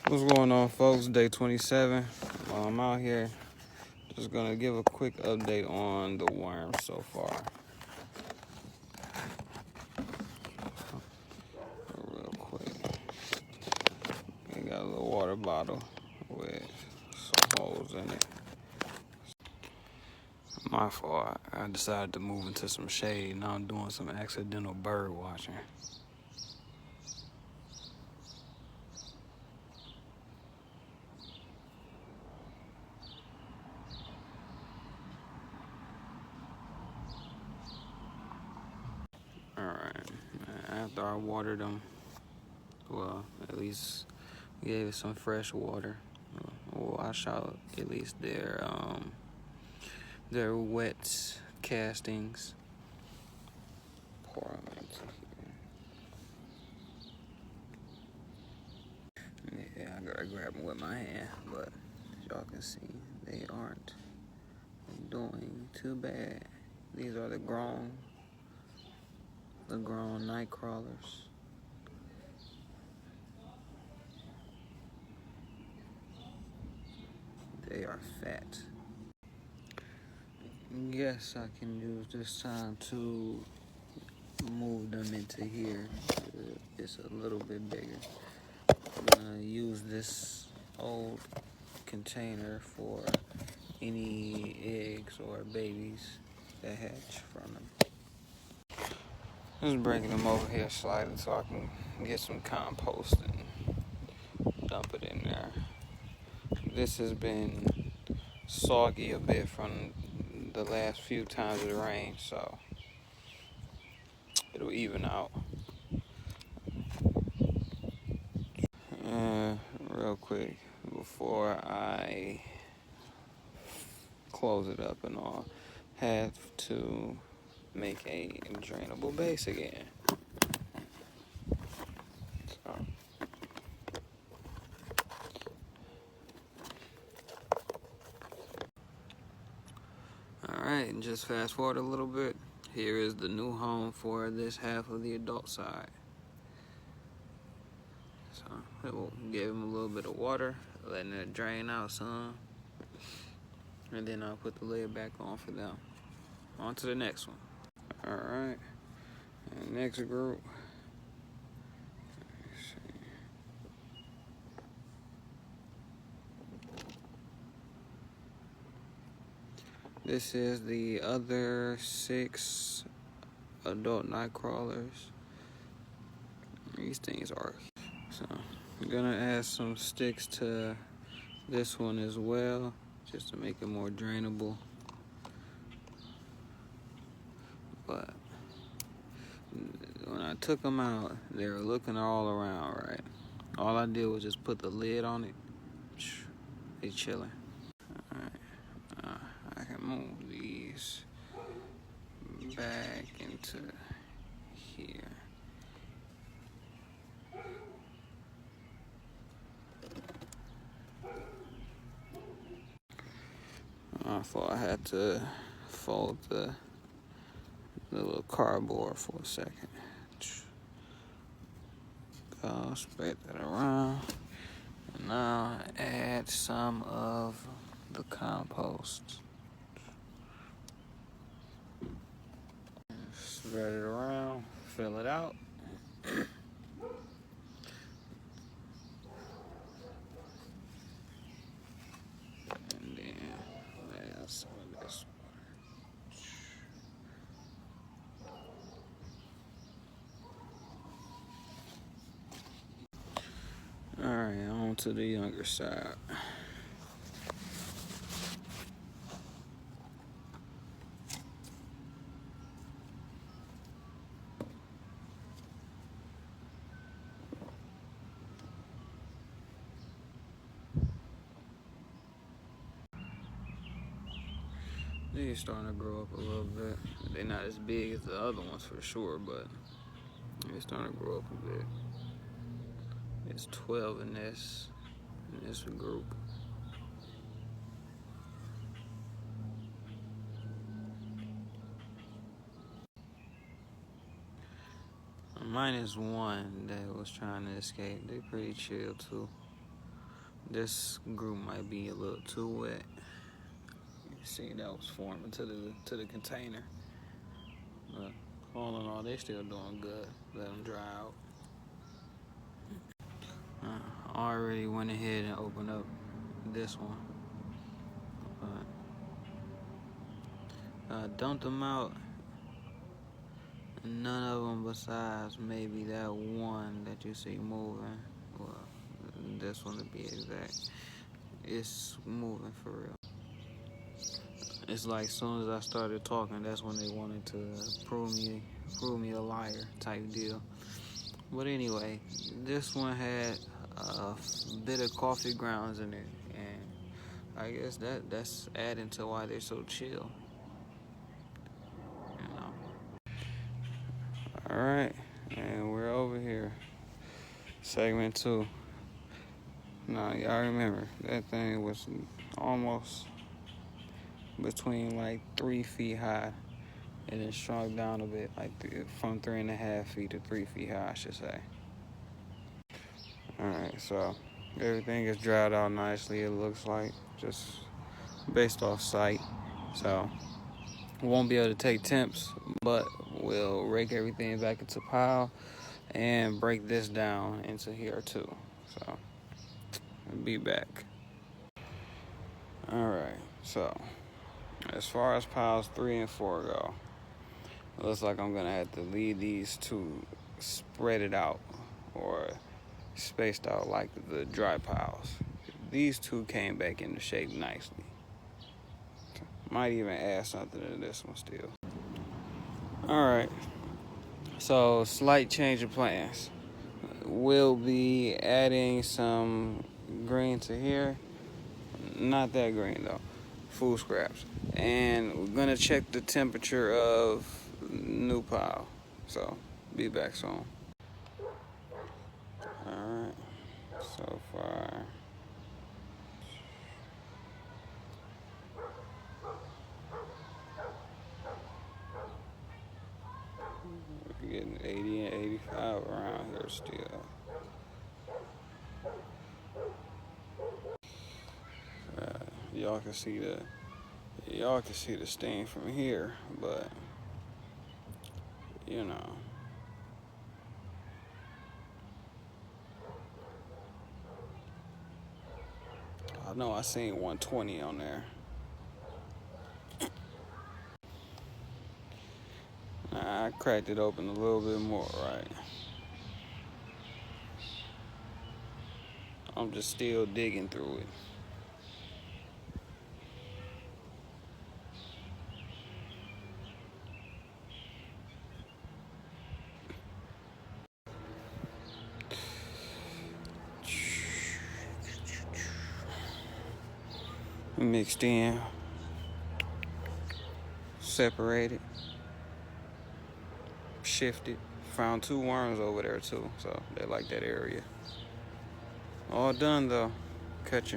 What's going on, folks? Day 27. While I'm out here, just gonna give a quick update on the worms so far. Real quick. I got a little water bottle with some holes in it. My fault. I decided to move into some shade. Now I'm doing some accidental bird watching. Alright. After I watered them, well, at least gave it some fresh water. Wash out at least their wet castings. Pour them into here. Yeah, I gotta grab them with my hand, but as y'all can see, they aren't doing too bad. These are the grown night crawlers. They are fat. Yes, I can use this time to move them into here. It's a little bit bigger. I'm gonna use this old container for any eggs or babies that hatch from them. Just bringing them over here slightly so I can get some compost and dump it in there. This has been soggy a bit from the last few times it rained, so it'll even out. Real quick, before I close it up and all, have to make a drainable base again. So, alright, and just fast forward a little bit. Here is the new home for this half of the adult side. So we'll give them a little bit of water, letting it drain out some, and then I'll put the lid back on for them. On to the next one. Alright, next group. This is the other 6 adult night crawlers. These things are. So I'm gonna add some sticks to this one as well, just to make it more drainable. But when I took them out, they were looking all around, right? All I did was just put the lid on it. They chilling. Alright, I can move these back into here. I thought I had to fold the little cardboard for a second. Go spread that around. And now add some of the compost. Spread it around, fill it out. And then add some of this water. Alright, on to the younger side. They're starting to grow up a little bit. They're not as big as the other ones for sure, but they're starting to grow up a bit. It's 12 in this group. Minus one that was trying to escape. They're pretty chill too. This group might be a little too wet. You see that was forming to the container. But all in all, they still doing good. Let them dry out. I already went ahead and opened up this one. Dumped them out. None of them besides maybe that one that you see moving. Well, this one to be exact. It's moving for real. It's like as soon as I started talking, that's when they wanted to prove me a liar type deal. But anyway, this one had a bit of coffee grounds in it, and I guess that's adding to why they're so chill. You know. All right, and we're over here. Segment 2. Now y'all remember that thing was almost between like 3 feet high, and it shrunk down a bit, like from 3.5 feet to 3 feet high, I should say. All right, so everything is dried out nicely. It looks like, just based off sight. So we won't be able to take temps, but we'll rake everything back into pile and break this down into here too. So I'll be back. All right, so as far as piles 3 and 4 go, it looks like I'm gonna have to leave these two spread out or spaced out like the dry piles. These two came back into shape nicely. Might even add something to this one still. Alright, so slight change of plans. We'll be adding some green to here. Not that green though. Food scraps. And we're gonna check the temperature of new pile. So be back soon. Alright, so far we're getting 80 and 85 around here still. Y'all can see the stain from here, but you know. I know I seen 120 on there. I cracked it open a little bit more, right? I'm just still digging through it. Mixed in, separated, shifted. Found 2 worms over there too, so they like that area. All done though. Catch you.